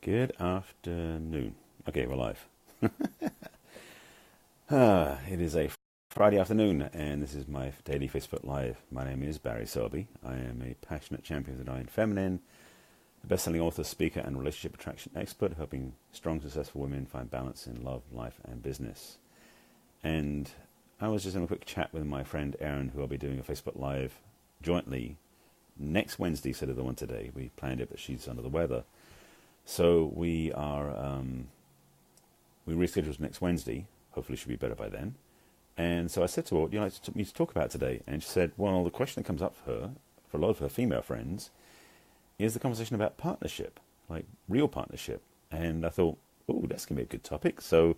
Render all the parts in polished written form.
Good afternoon. Okay, we're live. It is a Friday afternoon, and this is my daily Facebook Live. My name is Barry Selby. I am a passionate champion of the divine feminine, a best-selling author, speaker, and relationship attraction expert, helping strong, successful women find balance in love, life, and business. And I was just in a quick chat with my friend Erin, who I'll be doing a Facebook Live jointly next Wednesday instead of the one today. We planned it, but she's under the weather. So we rescheduled next Wednesday. Hopefully she'll be better by then. And so I said to her, what do you like me to talk about today? And she said, well, the question that comes up for her, for a lot of her female friends, is the conversation about partnership, like real partnership. And I thought, oh, that's going to be a good topic. So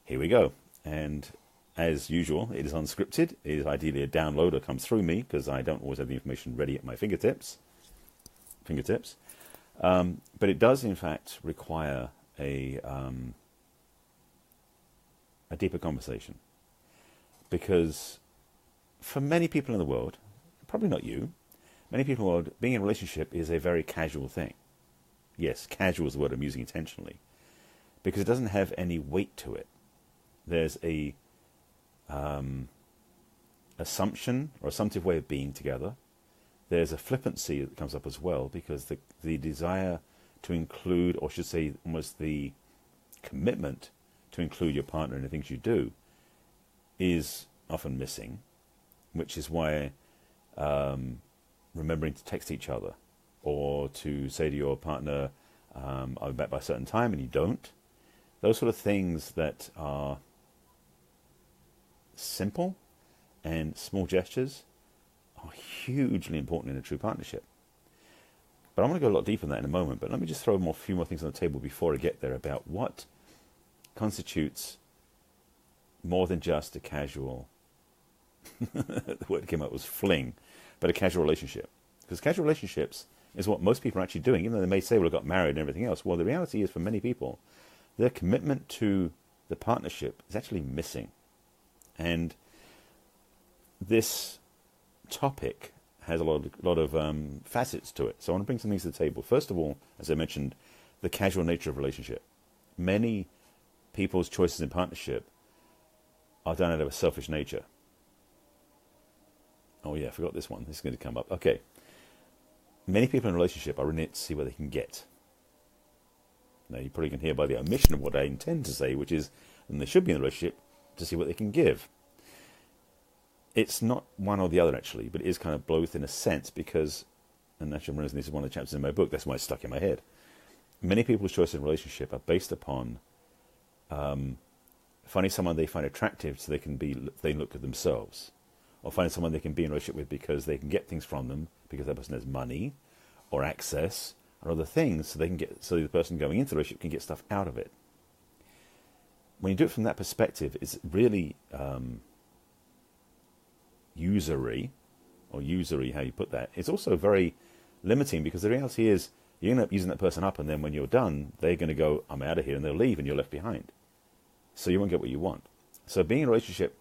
here we go. And as usual, it is unscripted. It is ideally a download that comes through me because I don't always have the information ready at my fingertips. But it does, in fact, require a deeper conversation. Because for many people in the world, probably not you, many people in the world, being in a relationship is a very casual thing. Yes, casual is the word I'm using intentionally. Because it doesn't have any weight to it. There's a assumption or assumptive way of being together. There's a flippancy that comes up as well, because the desire to include, or should say almost the commitment to include your partner in the things you do is often missing, which is why remembering to text each other or to say to your partner, I'll be back by a certain time, and you don't. Those sort of things that are simple and small gestures are hugely important in a true partnership. But I'm going to go a lot deeper than that in a moment, but let me just throw a few more things on the table before I get there about what constitutes more than just a casual, the word that came up was fling, but a casual relationship. Because casual relationships is what most people are actually doing, even though they may say, well, I got married and everything else. Well, the reality is for many people, their commitment to the partnership is actually missing. And this topic has a lot of facets to it. So I want to bring some things to the table. First of all, as I mentioned, the casual nature of relationship. Many people's choices in partnership are done out of a selfish nature. Oh yeah, I forgot this one. This is going to come up. Okay. Many people in a relationship are in it to see what they can get. Now you probably can hear by the omission of what I intend to say, which is, and they should be in a relationship to see what they can give. It's not one or the other, actually, but it is kind of both in a sense, because, and actually I'm realizing this is one of the chapters in my book, that's why it's stuck in my head. Many people's choices in relationship are based upon finding someone they find attractive so they look at themselves, or finding someone they can be in a relationship with because they can get things from them, because that person has money or access or other things, so the person going into the relationship can get stuff out of it. When you do it from that perspective, it's really usury, how you put that. It's also very limiting, because the reality is you end up using that person up, and then when you're done, they're going to go, I'm out of here, and they'll leave, and you're left behind. So you won't get what you want. So being in a relationship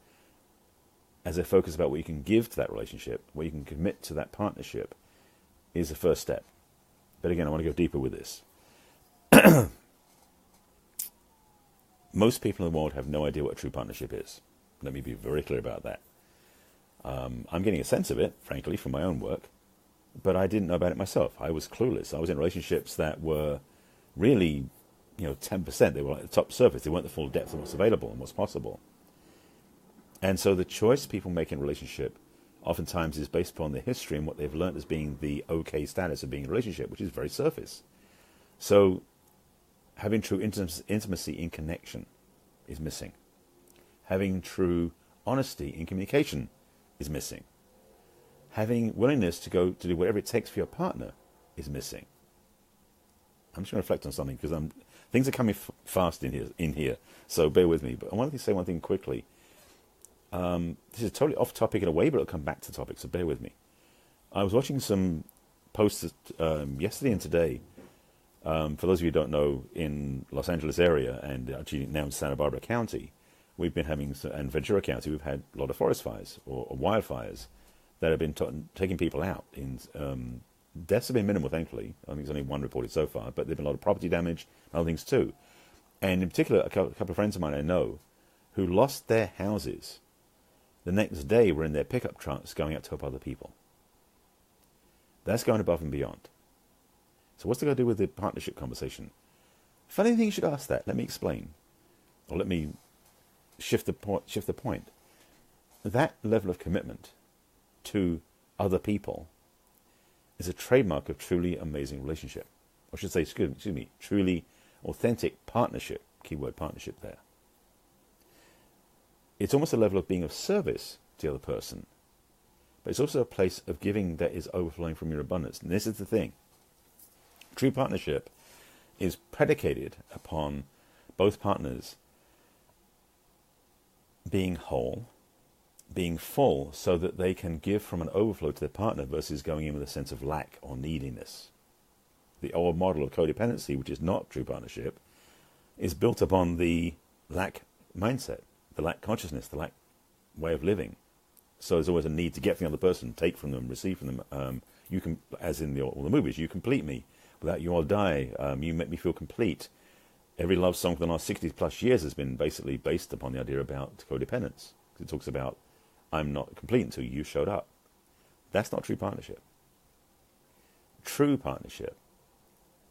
as a focus about what you can give to that relationship, what you can commit to that partnership, is the first step. But again, I want to go deeper with this. Most people in the world have no idea what a true partnership is. Let me be very clear about that. I'm getting a sense of it, frankly, from my own work, but I didn't know about it myself. I was clueless. I was in relationships that were really, 10%. They were like the top surface. They weren't the full depth of what's available and what's possible. And so the choice people make in a relationship oftentimes is based upon their history and what they've learned as being the okay status of being in a relationship, which is very surface. So having true intimacy in connection is missing. Having true honesty in communication is missing. Having willingness to go to do whatever it takes for your partner is missing. I'm just going to reflect on something, because things are coming fast in here, so bear with me. But I want to say one thing quickly. This is totally off topic in a way, but it'll come back to the topic, so bear with me. I was watching some posts yesterday and today. For those of you who don't know, in Los Angeles area, and actually now in Santa Barbara County, we've been having, and Ventura County, we've had a lot of forest fires or wildfires that have been taking people out in Deaths have been minimal, thankfully. I think there's only one reported so far, but there's been a lot of property damage and other things too. And in particular, a couple of friends of mine I know who lost their houses the next day were in their pickup trucks going out to help other people. That's going above and beyond. So what's that got to do with the partnership conversation? Funny thing, you should ask that. Let me explain. Or let me shift the point. That level of commitment to other people is a trademark of truly amazing relationship. I should say, excuse me, truly authentic partnership. Keyword partnership there. It's almost a level of being of service to the other person, but it's also a place of giving that is overflowing from your abundance. And this is the thing. True partnership is predicated upon both partners being whole, being full, so that they can give from an overflow to their partner versus going in with a sense of lack or neediness. The old model of codependency, which is not true partnership, is built upon the lack mindset, the lack consciousness, the lack way of living. So there's always a need to get from the other person, take from them, receive from them. You can, as in all the movies, you complete me. Without you, I'll die. You make me feel complete. Every love song for the last 60 plus years has been basically based upon the idea about codependence. It talks about, I'm not complete until you showed up. That's not true partnership. True partnership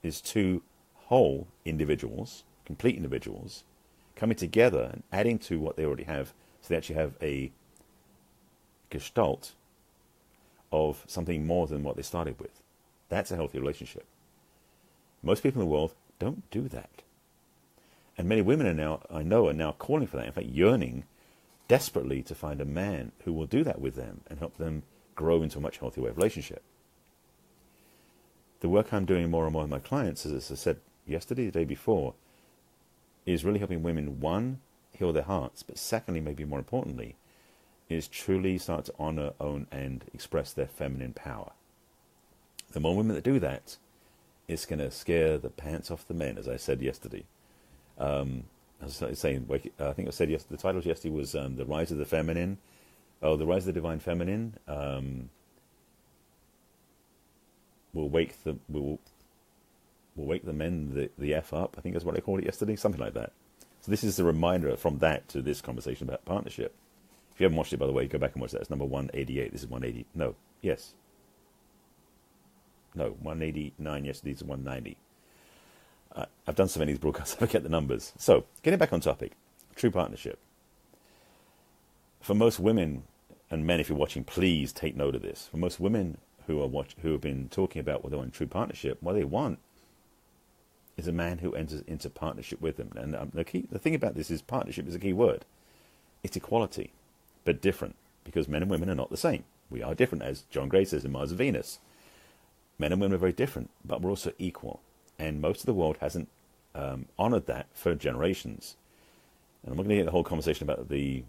is two whole individuals, complete individuals, coming together and adding to what they already have, so they actually have a gestalt of something more than what they started with. That's a healthy relationship. Most people in the world don't do that. And many women I know are now calling for that, in fact yearning desperately to find a man who will do that with them and help them grow into a much healthier way of relationship. The work I'm doing more and more with my clients, as I said yesterday, the day before, is really helping women, one, heal their hearts, but secondly, maybe more importantly, is truly start to honor, own, and express their feminine power. The more women that do that, it's going to scare the pants off the men, as I said yesterday. I was saying, I think I said yesterday, the title yesterday was The Rise of the Feminine. Oh, The Rise of the Divine Feminine will wake the men the F up. I think that's what I called it yesterday, something like that. So this is the reminder from that to this conversation about partnership. If you haven't watched it, by the way, go back and watch that. It's number 188. This is 180. No, yes. No, 189 yesterday is 190. I've done so many of these broadcasts, I forget the numbers. So, getting back on topic, true partnership. For most women and men, if you're watching, please take note of this. For most women who have been talking about what they want in true partnership, what they want is a man who enters into partnership with them. And the thing about this is partnership is a key word. It's equality, but different, because men and women are not the same. We are different, as John Gray says in Mars and Venus. Men and women are very different, but we're also equal. And most of the world hasn't honored that for generations. And I'm not going to get the whole conversation about the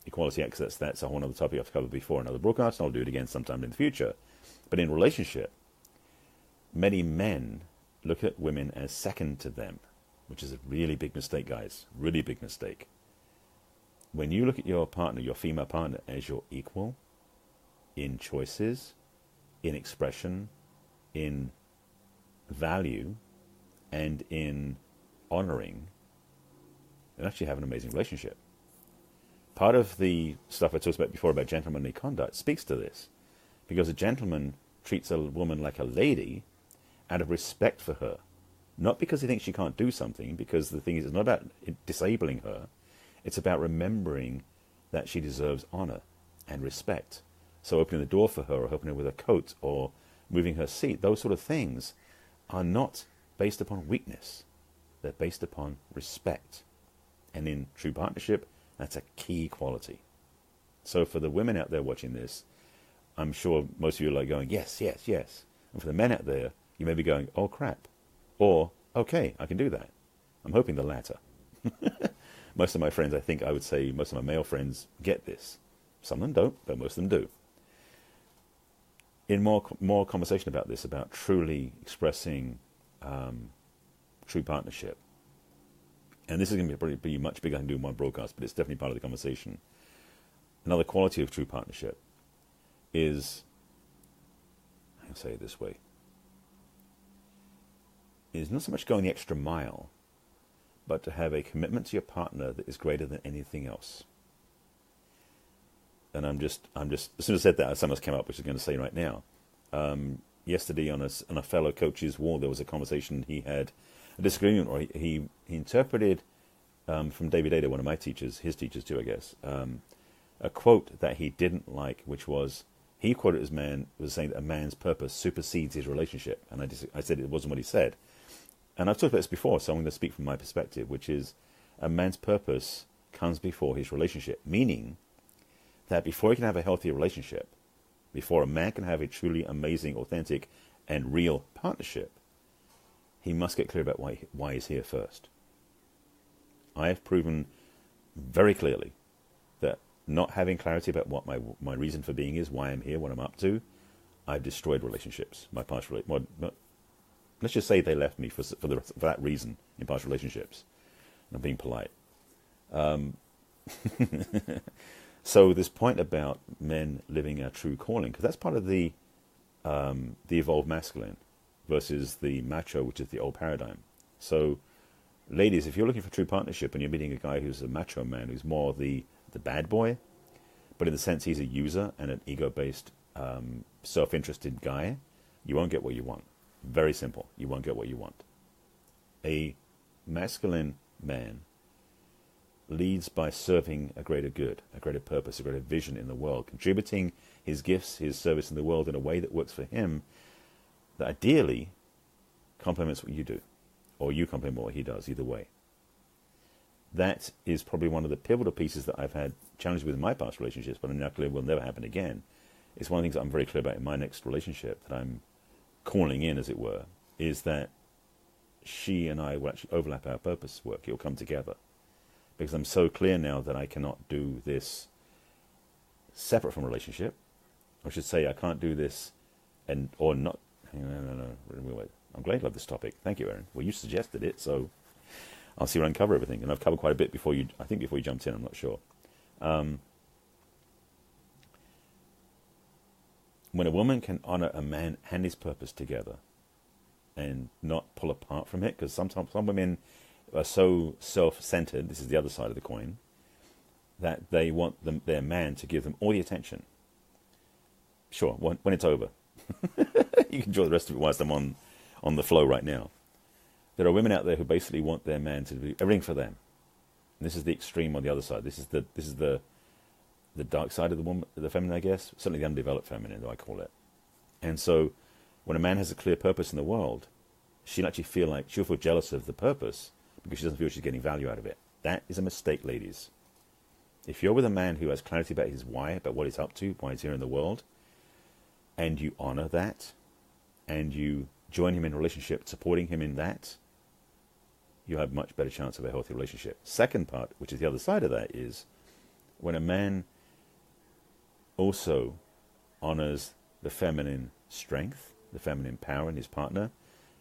Equality Act, because that's a whole other topic I've covered before in another broadcast, and I'll do it again sometime in the future. But in relationship, many men look at women as second to them, which is a really big mistake, guys. Really big mistake. When you look at your partner, your female partner, as your equal in choices, in expression, in value, and in honoring, and actually have an amazing relationship. Part of the stuff I talked about before about gentlemanly conduct speaks to this, because a gentleman treats a woman like a lady out of respect for her, not because he thinks she can't do something, because the thing is, it's not about disabling her, it's about remembering that she deserves honor and respect. So opening the door for her, or helping her with her coat, or moving her seat, those sort of things are not based upon weakness. They're based upon respect. And in true partnership, that's a key quality. So for the women out there watching this, I'm sure most of you are like going, yes, yes, yes. And for the men out there, you may be going, oh crap. Or, okay, I can do that. I'm hoping the latter. Most of my friends, I would say most of my male friends get this. Some of them don't, but most of them do. In more conversation about this, about truly expressing true partnership. And this is going to probably be much bigger than doing one broadcast, but it's definitely part of the conversation. Another quality of true partnership is, I'll say it this way, is not so much going the extra mile, but to have a commitment to your partner that is greater than anything else. And I'm just, as soon as I said that, something else came up, which I'm going to say right now. Yesterday on a fellow coach's wall, there was a conversation. He had a disagreement, or he interpreted from David Ada, one of my teachers, his teachers too, I guess, a quote that he didn't like, which was, he quoted as man was saying that a man's purpose supersedes his relationship. And I said it wasn't what he said. And I've talked about this before, so I'm going to speak from my perspective, which is a man's purpose comes before his relationship, meaning that before he can have a healthy relationship, before a man can have a truly amazing, authentic, and real partnership, he must get clear about why he's here first. I have proven very clearly that not having clarity about what my reason for being is, why I'm here, what I'm up to, I've destroyed relationships. My past let's just say they left me for that reason in past relationships. I'm being polite. So this point about men living a true calling, because that's part of the evolved masculine versus the macho, which is the old paradigm. So, ladies, if you're looking for true partnership and you're meeting a guy who's a macho man, who's more the bad boy, but in the sense he's a user and an ego-based, self-interested guy, you won't get what you want. Very simple. You won't get what you want. A masculine man leads by serving a greater good, a greater purpose, a greater vision in the world, contributing his gifts, his service in the world in a way that works for him, that ideally complements what you do, or you complement what he does, either way. That is probably one of the pivotal pieces that I've had challenges with in my past relationships, but I'm now clear will never happen again. It's one of the things that I'm very clear about in my next relationship, that I'm calling in, as it were, is that she and I will actually overlap our purpose work. It will come together. Because I'm so clear now that I cannot do this separate from a relationship. I should say I can't do this or not. No. I'm glad you love this topic. Thank you, Aaron. Well, you suggested it, so I'll see if I can cover everything. And I've covered quite a bit before you jumped in, I'm not sure. When a woman can honor a man and his purpose together and not pull apart from it, because sometimes some women are so self-centered, this is the other side of the coin, that they want their man to give them all the attention. Sure, when it's over. You can enjoy the rest of it whilst I'm on the flow right now. There are women out there who basically want their man to do everything for them. And this is the extreme on the other side. This is the dark side of the woman, the feminine, I guess. Certainly the undeveloped feminine, though I call it. And so when a man has a clear purpose in the world, she'll feel jealous of the purpose, because she doesn't feel she's getting value out of it. That is a mistake, ladies. If you're with a man who has clarity about his why, about what he's up to, why he's here in the world, and you honor that, and you join him in a relationship, supporting him in that, you have a much better chance of a healthy relationship. Second part, which is the other side of that, is when a man also honors the feminine strength, the feminine power in his partner,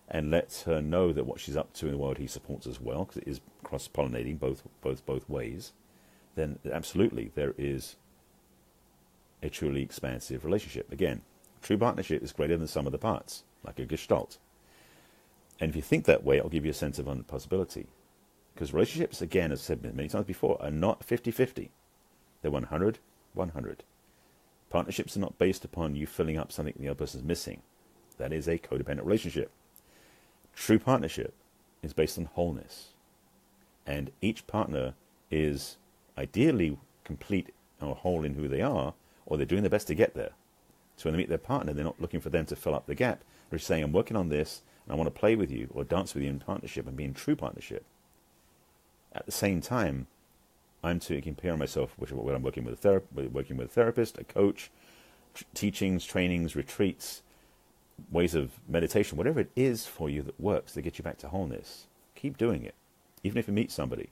and lets her know that what she's up to in the world he supports as well, because it is cross-pollinating both ways, then absolutely there is a truly expansive relationship. Again, true partnership is greater than the sum of the parts, like a gestalt. And if you think that way, it'll give you a sense of possibility. Because relationships, again, as I've said many times before, are not 50-50. They're 100-100. Partnerships are not based upon you filling up something the other person's missing. That is a codependent relationship. True partnership is based on wholeness. And each partner is ideally complete or whole in who they are, or they're doing their best to get there. So when they meet their partner, they're not looking for them to fill up the gap. They're saying, I'm working on this, and I want to play with you or dance with you in partnership and be in true partnership. At the same time, I'm to compare myself, which is what I'm working with a therapist, a coach, teachings, trainings, retreats, ways of meditation, whatever it is for you that works to get you back to wholeness. Keep doing it, even if you meet somebody.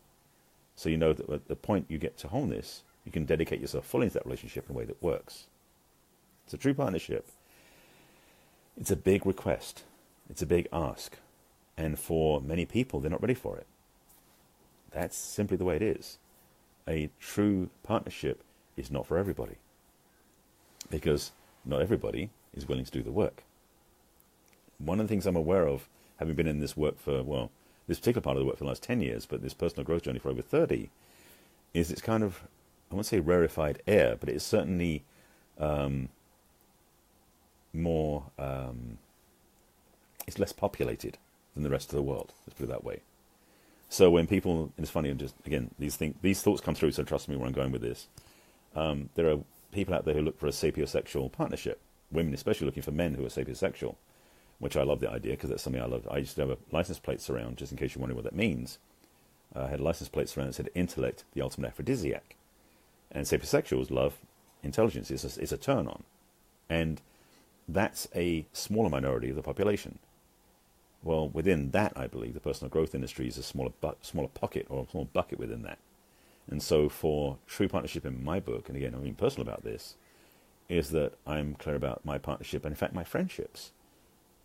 So you know that at the point you get to wholeness, you can dedicate yourself fully into that relationship in a way that works. It's a true partnership. It's a big request. It's a big ask. And for many people, they're not ready for it. That's simply the way it is. A true partnership is not for everybody, because not everybody is willing to do the work. One of the things I'm aware of, having been in this work for, well, this particular part of the work for the last 10 years, but this personal growth journey for over 30, is it's kind of, I won't say rarefied air, but it's certainly more, it's less populated than the rest of the world, let's put it that way. So when people, and it's funny, I'm just, again, these thoughts come through, so trust me where I'm going with this. There are people out there who look for a sapiosexual partnership, women especially looking for men who are sapiosexual, which I love the idea because that's something I love. I used to have a license plates around, just in case you're wondering what that means. I had license plates around that said intellect, the ultimate aphrodisiac. And sapiosexuals love intelligence. It's a turn on. And that's a smaller minority of the population. Well, within that, I believe, the personal growth industry is a smaller pocket or a small bucket within that. And so for true partnership in my book, and again, I'm being personal about this, is that I'm clear about my partnership, and in fact my friendships,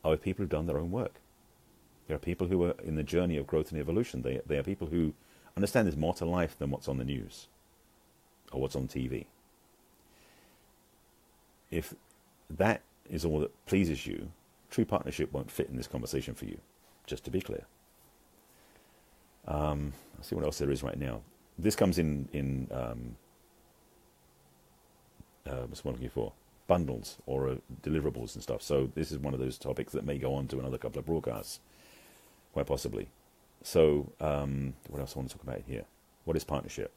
are with people who've done their own work. There are people who are in the journey of growth and evolution. They are people who understand there's more to life than what's on the news or what's on TV. If that is all that pleases you, true partnership won't fit in this conversation for you, just to be clear. Let's see what else there is right now. This comes in what's what I'm looking for? Bundles or deliverables and stuff. So this is one of those topics that may go on to another couple of broadcasts, quite possibly. So what else I want to talk about here? What is partnership?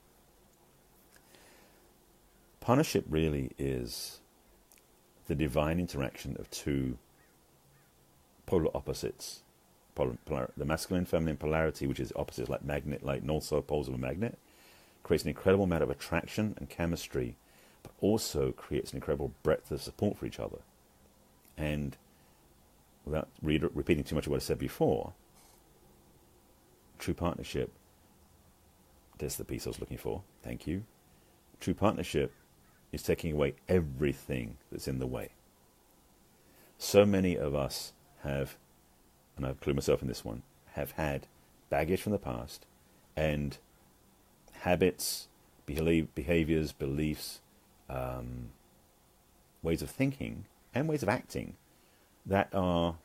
Partnership really is the divine interaction of two polar opposites. The masculine feminine polarity, which is opposites like magnet, like north south poles of a magnet, creates an incredible amount of attraction and chemistry, but also creates an incredible breadth of support for each other. And without repeating too much of what I said before, true partnership, there's the piece I was looking for, thank you. True partnership is taking away everything that's in the way. So many of us have, and I include myself in this one, have had baggage from the past and habits, behaviors, beliefs, ways of thinking and ways of acting that are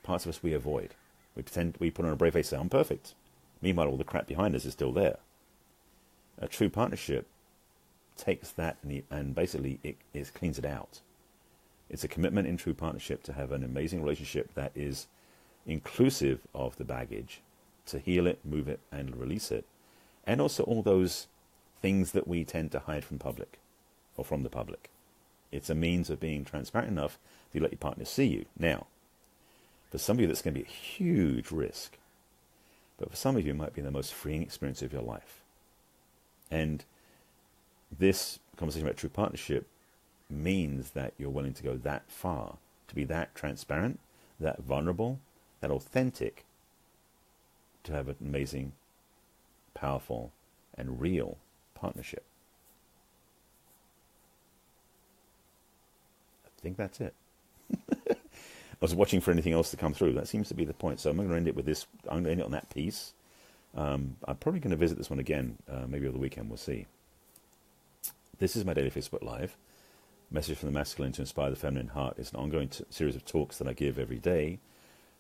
parts of us we avoid. We put on a brave face and say, I'm perfect. Meanwhile, all the crap behind us is still there. A true partnership takes that and basically it cleans it out. It's a commitment in true partnership to have an amazing relationship that is inclusive of the baggage, to heal it, move it, and release it. And also all those things that we tend to hide from public or from the public. It's a means of being transparent enough to let your partner see you. Now, for some of you, that's going to be a huge risk. But for some of you, it might be the most freeing experience of your life. And this conversation about true partnership means that you're willing to go that far, to be that transparent, that vulnerable, that authentic, to have an amazing, powerful, and real partnership. I think that's it. I was watching for anything else to come through. That seems to be the point. So I'm going to end it with this. I'm going to end it on that piece. I'm probably going to visit this one again, maybe over the weekend. We'll see. This is my daily Facebook Live. Message from the Masculine to Inspire the Feminine Heart. It's an ongoing series of talks that I give every day.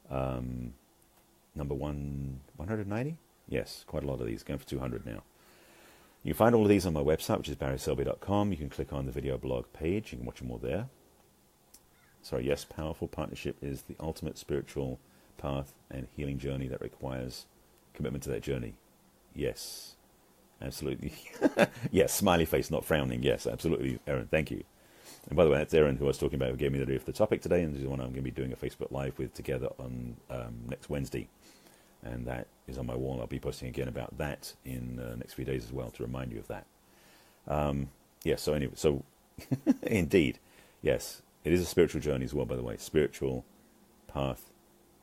Number 190? Yes, quite a lot of these. Going for 200 now. You can find all of these on my website, which is barryselby.com. You can click on the video blog page. You can watch them all there. Sorry, yes, powerful partnership is the ultimate spiritual path and healing journey that requires commitment to that journey. Yes, absolutely. Yes, smiley face, not frowning. Yes, absolutely, Erin. Thank you. And by the way, that's Erin who I was talking about, who gave me the idea for the topic today, and this is the one I'm going to be doing a Facebook Live with together on next Wednesday. And that is on my wall. I'll be posting again about that in the next few days as well to remind you of that. Yeah, so anyway, so indeed, yes, it is a spiritual journey as well, by the way. Spiritual path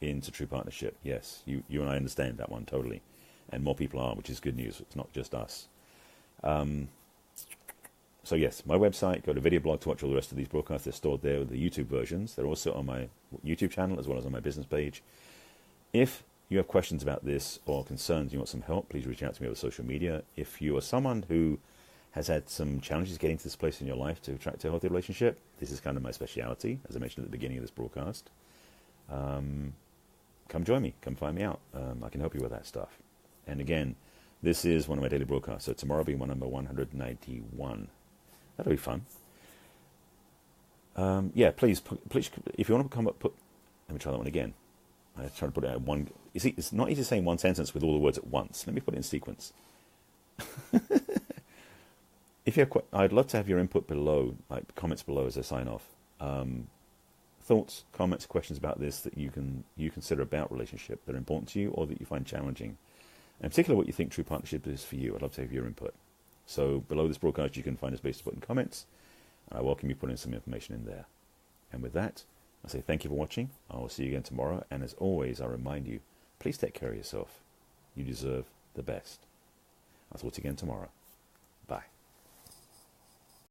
into true partnership. Yes, you and I understand that one totally. And more people are, which is good news. It's not just us. So yes, my website, go to video blog to watch all the rest of these broadcasts. They're stored there with the YouTube versions. They're also on my YouTube channel as well as on my business page. If you have questions about this or concerns, you want some help, please reach out to me over social media. If you are someone who has had some challenges getting to this place in your life to attract a healthy relationship, this is kind of my speciality, as I mentioned at the beginning of this broadcast. come join me. Come find me out. I can help you with that stuff. And again, this is one of my daily broadcasts. So tomorrow will be number 191. That'll be fun. Yeah, please, if you want to come up, let me try that one again. I try to put it in one. You see, it's not easy saying one sentence with all the words at once. Let me put it in sequence. If you have, I'd love to have your input below, like comments below as I sign off. Thoughts, comments, questions about this that you consider about relationship that are important to you or that you find challenging. And in particular, what you think true partnership is for you. I'd love to have your input. So below this broadcast, you can find a space to put in comments. And I welcome you putting some information in there. And with that, I say thank you for watching. I will see you again tomorrow. And as always, I remind you, please take care of yourself. You deserve the best. I'll talk to you again tomorrow.